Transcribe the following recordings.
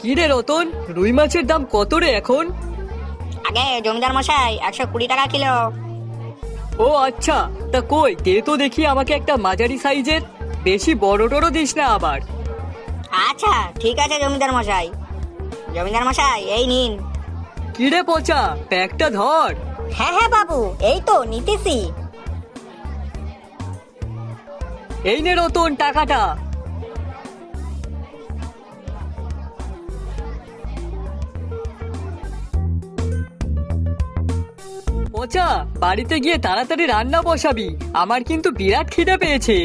কি রে রতন, রুই মাছের দাম কত রে এখন? আগে জমিদার মশাই 120 টাকা কিলো। ও আচ্ছা, তা কই দে তো দেখি আমাকে একটা মাঝারি সাইজের। বেশি বড় টড়ো দিস না আবার। আচ্ছা ঠিক আছে জমিদার মশাই। জমিদার মশাই এই নিন। কি রে পচা, প্যাকটা ধর। হ্যাঁ হ্যাঁ বাবু, এই তো নিতেছি। এই নে রতন টাকাটা। পচা, বাড়িতে গিয়ে তাড়াতাড়ি রান্না বসাবি, আমার কিন্তু বিরাট খিদে পেয়েছে।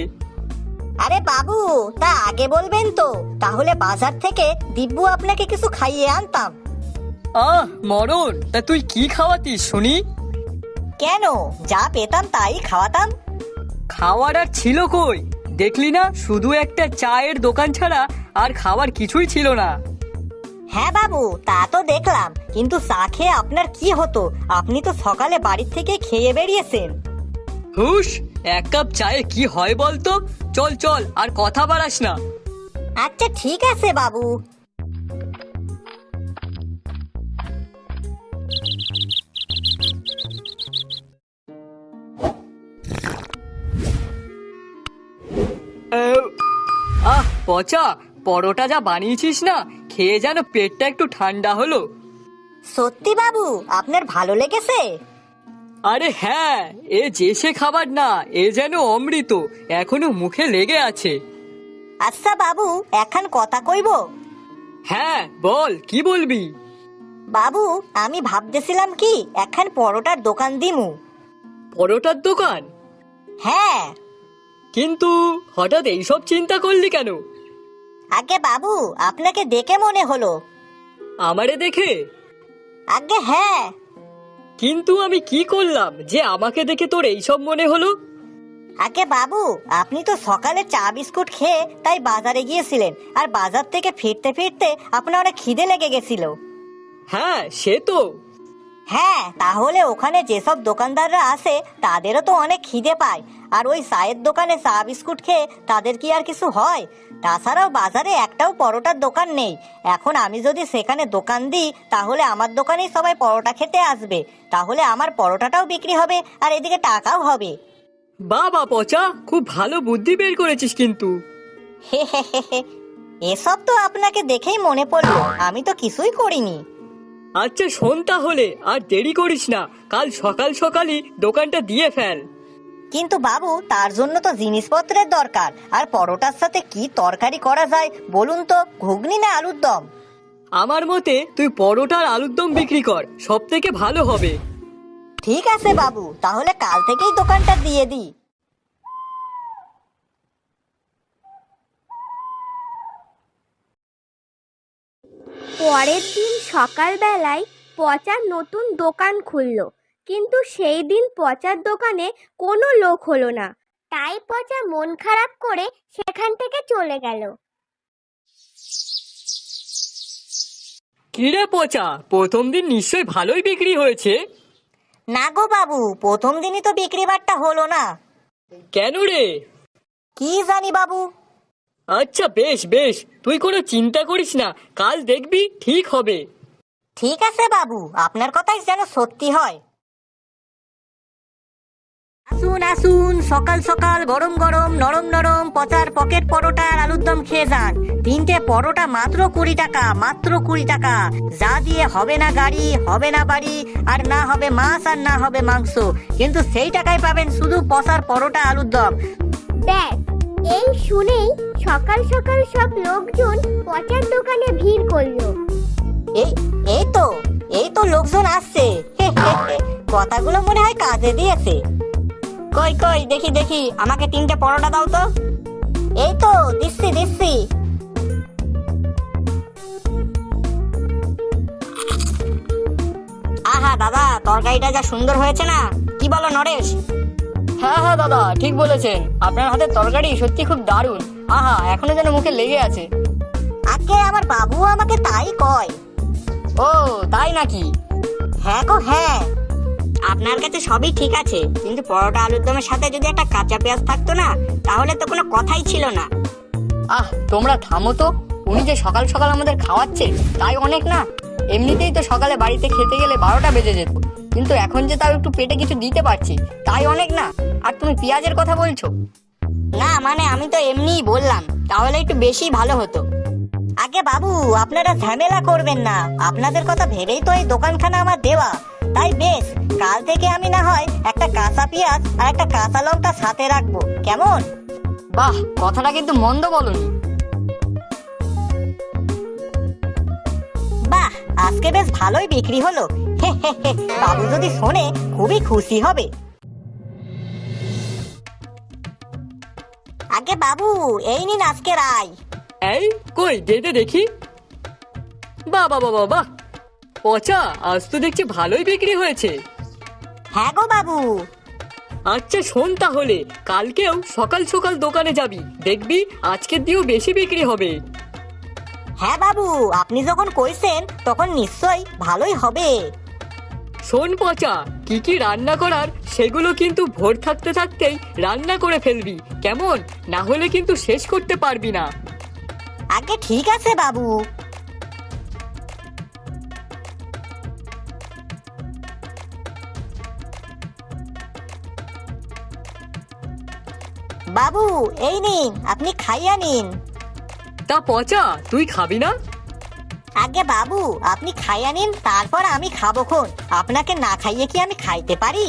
আরে বাবু, তা আগে বলবেন তো, তাহলে বাজার থেকে দিব্যু আপনাকে কিছু খাইয়ে আনতাম। মরণ, তা তুই কি খাওয়াতিস শুনি? কেন, যা পেতাম তাই খাওয়াতাম। খাওয়ার আর ছিল কই? দেখলি না, শুধু একটা চায়ের দোকান ছাড়া আর খাওয়ার কিছুই ছিল না। হ্যাঁ বাবু, তা তো দেখলাম, কিন্তু চা খেয়ে আপনার কি হতো? আপনি তো সকালে বাড়ির থেকে খেয়ে বেরিয়েছেন। হুস, এক কাপ চায়ে কি হয় বলতো? চল চল, আর কথা বাড়াস না। আচ্ছা ঠিক আছে বাবু। পচা, পরোটা যা বানিয়েছিস না, খেয়ে যেন পেটটা একটু ঠান্ডা হলো। সত্যি বাবু, আপনার ভালো লেগেছে? আরে হ্যাঁ, এ যে সে খাবার না, এ যেন অমৃত, এখনো মুখে লেগে আছে। আচ্ছা বাবু, এখন কথা কইব। হ্যাঁ বল, কি বলবি? বাবু, আমি ভাবতেছিলাম কি এখন পরোটার দোকান দিমু। পরোটার দোকান? হ্যাঁ। কিন্তু হঠাৎ এইসব চিন্তা করলি কেন? আগে বাবু, আপনাকে দেখে মনে হলো। আমারে দেখে? আগে হ্যাঁ। কিন্তু আমি কি করলাম যে আমাকে দেখে তোর এইসব মনে হলো? আগে বাবু, আপনি তো সকালে চা বিস্কুট খেয়ে তাই বাজারে গিয়েছিলেন, আর বাজার থেকে ফিরতে ফিরতে আপনার অনেক খিদে লেগে গেছিল। হ্যাঁ সে তো। হ্যাঁ, তাহলে ওখানে যেসব দোকানদাররা আসে তাদেরও তো অনেক খিদে পায়, আর ওই চায়ের দোকানে চা বিস্কুট খেয়ে তাদের কি আর কিছু হয়? তাছাড়াও বাজারে একটাও পরোটার দোকান নেই। এখন আমি যদি সেখানে দোকান দিই, তাহলে আমার দোকানেই সবাই পরোটা খেতে আসবে, তাহলে আমার পরোটাটাও বিক্রি হবে আর এদিকে টাকাও হবে। বাবা পচা, খুব ভালো বুদ্ধি বের করেছিস কিন্তু। হে হে হে হে, এসব তো আপনাকে দেখেই মনে পড়লো, আমি তো কিছুই করিনি। আচ্ছা শোন তাহলে, আর দেরি করিস না, কাল সকাল সকালই দোকানটা দিয়ে ফেল। কিন্তু বাবু, তার জন্য তো জিনিসপত্রের দরকার, আর পরোটার সাথে কি তরকারি করা যায় বলুন তো? ঘুগনি না আলুর দম? আমার মতে তুই পরোটা আর আলুর দম বিক্রি কর, সব থেকে ভালো হবে। ঠিক আছে বাবু, তাহলে কাল থেকেই দোকানটা দিয়ে দিই। পরের দিন সকালবেলায় পচার নতুন দোকান খুলল, কিন্তু সেই দিন পচার দোকানে কোনো লোক হলো না। তাই পচা মন খারাপ করে সেখান থেকে চলে গেল। কিরে পচা, প্রথম দিন নিশ্চয়ই ভালোই বিক্রি হয়েছে? না গো বাবু, প্রথম দিনই তো বিক্রি বাট্টা হলো না। কেন রে? কি জানি বাবু। আচ্ছা বেশ বেশ, তুই কোনো চিন্তা করিস না, কাল দেখবি ঠিক হবে। ঠিক আছে বাবু, আপনার কথাই যেন সত্যি হয়। আসুন আসুন, সকাল সকাল গরম গরম নরম নরম পচার পকেট পরোটা আর আলুর দম খেয়ে যান। 3টে পরোটা মাত্র 20 টাকা, মাত্র 20 টাকা। যা দিয়ে হবে না গাড়ি, হবে না বাড়ি, আর না হবে মাছ আর না হবে মাংস, কিন্তু সেই টাকায় পাবেন শুধু পচার পরোটা আলুর দম। ব্যাস, এই শুনেই সকাল সকাল সব লোকজন পচার দোকানে ভিড় করলো। এই এই তো লোকজন আসছে। কথাগুলো মনে হয় কাজে দিয়েছে। কই কই, দেখি দেখি, আমাকে 3টে পরোটা দাও তো। এই তো দিচ্ছি দিচ্ছি। আহা দাদা, তরকারিটা যা সুন্দর হয়েছে না, কি বলো নরেশ? হ্যাঁ হ্যাঁ দাদা, ঠিক বলেছেন, আপনার হাতের তরকারি সত্যি খুব দারুণ। আহা, এখনো যেন মুখে লেগে আছে। আগে আমার বাবু আমাকে তাই কয়। ও তাই নাকি? হ্যাঁ গো হ্যাঁ। আপনার কাছে সবই ঠিক আছে, কিন্তু পরোটা আলুর দমের সাথে যদি একটা কাঁচা পেঁয়াজ থাকতো না, তাহলে তো কোনো কথাই ছিল না। তোমরা থামো তো, উনি যে সকাল সকাল আমাদের খাওয়াচ্ছে তাই অনেক না। এমনিতেই তো সকালে বাড়িতে খেতে গেলে 12টা বেজে যেত, কিন্তু এখন যে তাও একটু পেটে কিছু দিতে পারছি তাই অনেক না। আর তুমি পেঁয়াজের কথা বলছো? না মানে আমি তো এমনিই বললাম, তাহলে একটু বেশি ভালো হতো। আগে বাবু আপনারা ঝামেলা করবেন না, আপনাদের কথা ভেবেই তো এই দোকানখানা আমার দেওয়া। তাই বেশ, কাল থেকে আমি না হয় একটা কাঁচা পেঁয়াজ আর একটা কাঁচা লঙ্কা সাথে রাখবো, কেমন? বাহ, কথাটা কিন্তু মন্দ বলনি। বাহ, আজকে বেশ ভালোই বিক্রি হলো। হে হে হে, বাবু যদি শোনে খুবই খুশি হবে। আগে বাবু এই নিন আজকের আয়। এই কই দে দে দেখি। বাহ বাহ বাহ বাহ, পচা আজ তো দেখছি ভালোই বিক্রি হয়েছে। হ্যাঁ গো বাবু। আচ্ছা শোন, তাহলে কালকেও সকাল সকাল দোকানে যাবি, দেখবি আজকের দিয়েও বেশি বিক্রি হবে। হ্যাঁ বাবু, আপনি যখন কইছেন তখন নিশ্চয়ই ভালোই হবে। শোন পচা, কি কি রান্না করার সেগুলো কিন্তু ভোর থাকতে থাকতেই রান্না করে ফেলবি, কেমন? না হলে কিন্তু শেষ করতে পারবি না। আগে ঠিক আছে বাবু। বাবু এই নিন, আপনি খাইয়া নিন। তা পচা, তুই খাবি না? আগে বাবু আপনি খাইয়া নিন, তারপর আমি খাবো খন। আপনাকে না খাইয়ে কি আমি খাইতে পারি?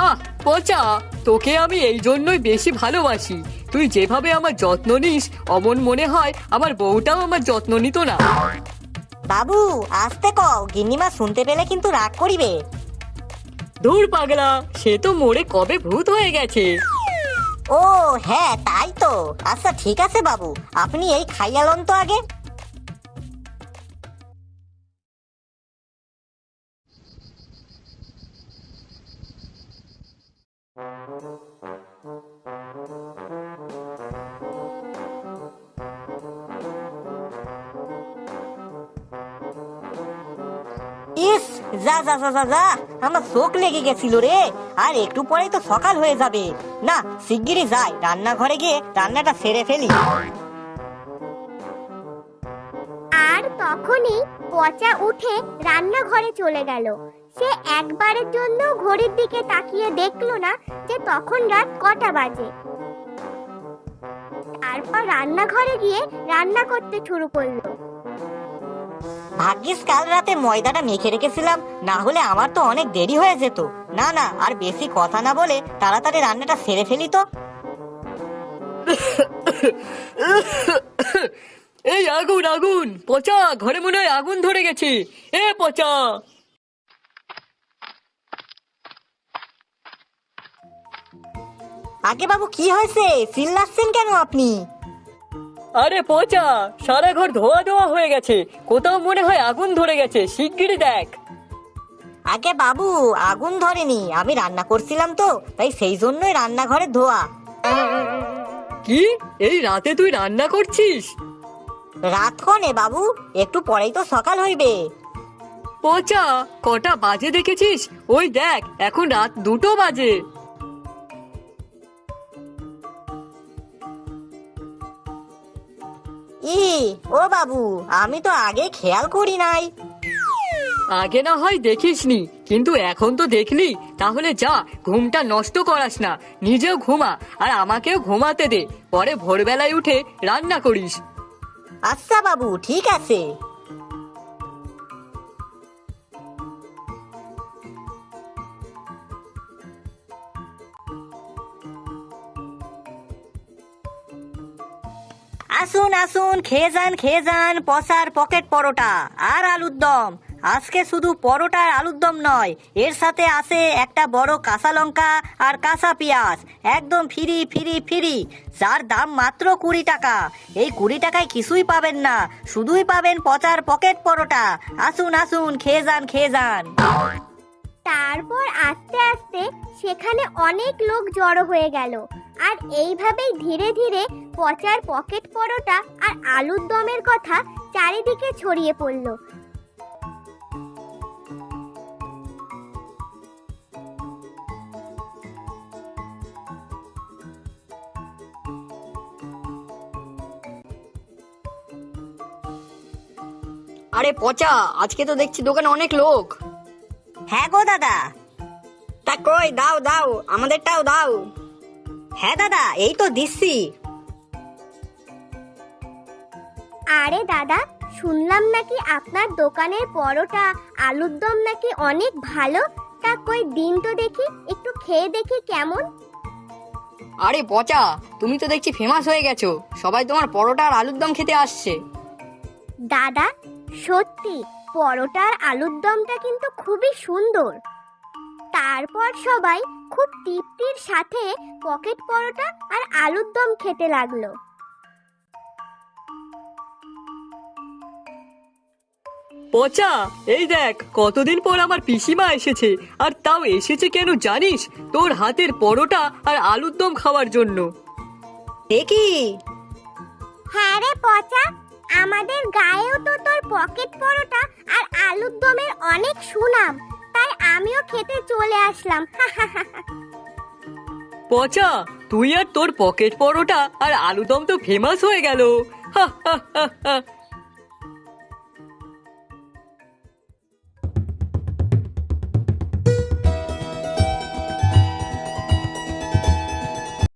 আহ পচা, তোকে আমি এই জন্যই বেশি ভালোবাসি। তুই যেভাবে আমার যত্ন নিস, অমন মনে হয় আমার বউটাও আমার যত্ন নিত না। বাবু আসতে কও, গিন্নিমা শুনতে পেলে কিন্তু রাগ করিবে। ধুর পাগলা, সে তো মরে কবে ভূত হয়ে গেছে। ও হ্যাঁ তাই তো। আচ্ছা ঠিক আছে বাবু, আপনি এই খাইয়া লন তো আগে। ইস, যা যা যা যা যা, আমার চোখ লেগে গেছিল রে। আর একটু পরেই তো সকাল হয়ে যাবে। না, শিগগিরই যাই রান্নাঘরে গিয়ে রান্নাটা সেরে ফেলি। আর তখনই পচা উঠে রান্নাঘরে চলে গেল। সে একবারের জন্য ঘড়ির দিকে তাকিয়ে দেখলো না যে তখন রাত কটা বাজে। তারপর রান্নাঘরে গিয়ে রান্না করতে শুরু করলো। ভাগ্যিস কাল রাতে ময়দাটা মেখে রেখেছিলাম, না হলে আমার তো অনেক দেরি হয়ে যেত। না না, আর বেশি কথা না বলে তাড়াতাড়ি রান্নাটা সেরে ফেলি তো। এই আগুন আগুন, পচা ঘরে মনে হয় আগুন ধরে গেছে। এ পচা! আগে বাবু কি হয়েছে, চিল্লাচ্ছেন কেন আপনি? আরে পচা, সারা ঘর ধোয়া ধোয়া হয়ে গেছে, কোথাও মনে হয় আগুন ধরে গেছে, শিগগিরই দেখ। আগে বাবু আগুন ধরেনি, আমি রান্না করছিলাম তো, তাই সেই জন্যই রান্নাঘরে ধোয়া। কি, এই রাতে তুই রান্না করছিস? রাত কনে বাবু, একটু পরেই তো সকাল হইবে। পচা, কটা বাজে দেখেছিস? ওই দেখ, এখন রাত 2টো বাজে। ই ও বাবু, আমি তো আগে খেয়াল করি নাই। আগে না হয় দেখিসনি, কিন্তু এখন তো দেখলি। তাহলে যা, ঘুমটা নষ্ট করাস না, নিজেও ঘুমা আর আমাকেও ঘুমাতে দে, পরে ভোরবেলায় উঠে রান্না করিস। আচ্ছা বাবু ঠিক আছে। আসুন আসুন, খেয়ে যান পসার পকেট পরোটা আর আলুর দম। আজকে শুধু পরোটা আর আলুর দম নয়, এর সাথে আছে একটা বড় কাঁচা লঙ্কা আর কাঁচা পেঁয়াজ, একদম ফ্রি ফ্রি ফ্রি, যার দাম মাত্র 20 টাকা। এই 20 টাকায় কিছুই পাবেন না, শুধুই পাবেন পচার পকেট পরোটা। আসুন আসুন, খেয়ে যান। তারপর আস্তে আস্তে সেখানে অনেক লোক জড়ো হয়ে গেল। আর এইভাবেই ধীরে ধীরে পচার পকেট পরোটা আর আলুর দমের কথা চারিদিকে ছড়িয়ে পড়ল। আরে পচা, আজকে তো দেখছি দোকানে অনেক লোক। হ্যাঁ গো দাদা। তা কই দাও দাও, আমাদেরটাও দাও। হ্যাঁ দাদা, এই তো দিচ্ছি। আরে দাদা, শুনলাম নাকি আপনার দোকানের পরোটা আলুর দম নাকি অনেক ভালো। তা কই দিন তো দেখি, একটু খেয়ে দেখি কেমন। আরে পচা, তুমি তো দেখছি ফেমাস হয়ে গেছো, সবাই তোমার পরোটা আর আলুর দম খেতে আসছে। দাদা, সত্যি পরোটা আর আলুর দমটা কিন্তু খুবই সুন্দর। তারপর সবাই খুব তৃপ্তির সাথে পকেট পরোটা আর আলুর দম খেতে লাগলো। পচা, এই দেখ কতদিন পর আমার পিসিমা এসেছে, আর তাও এসেছে কেন জানিস? তোর হাতের পরোটা আর আলুর দম খাওয়ার জন্য। দেখি। হ্যাঁ রে পচা, আমাদের গায়েও তো তোর পকেট পরোটা আর আলুর দমের অনেক সুনাম, তাই আমিও খেতে চলে আসলাম। পচা, তুই আর তোর পকেট পরোটা আর আলুদম তো ফেমাস হয়ে গেল। হা হা হা হা।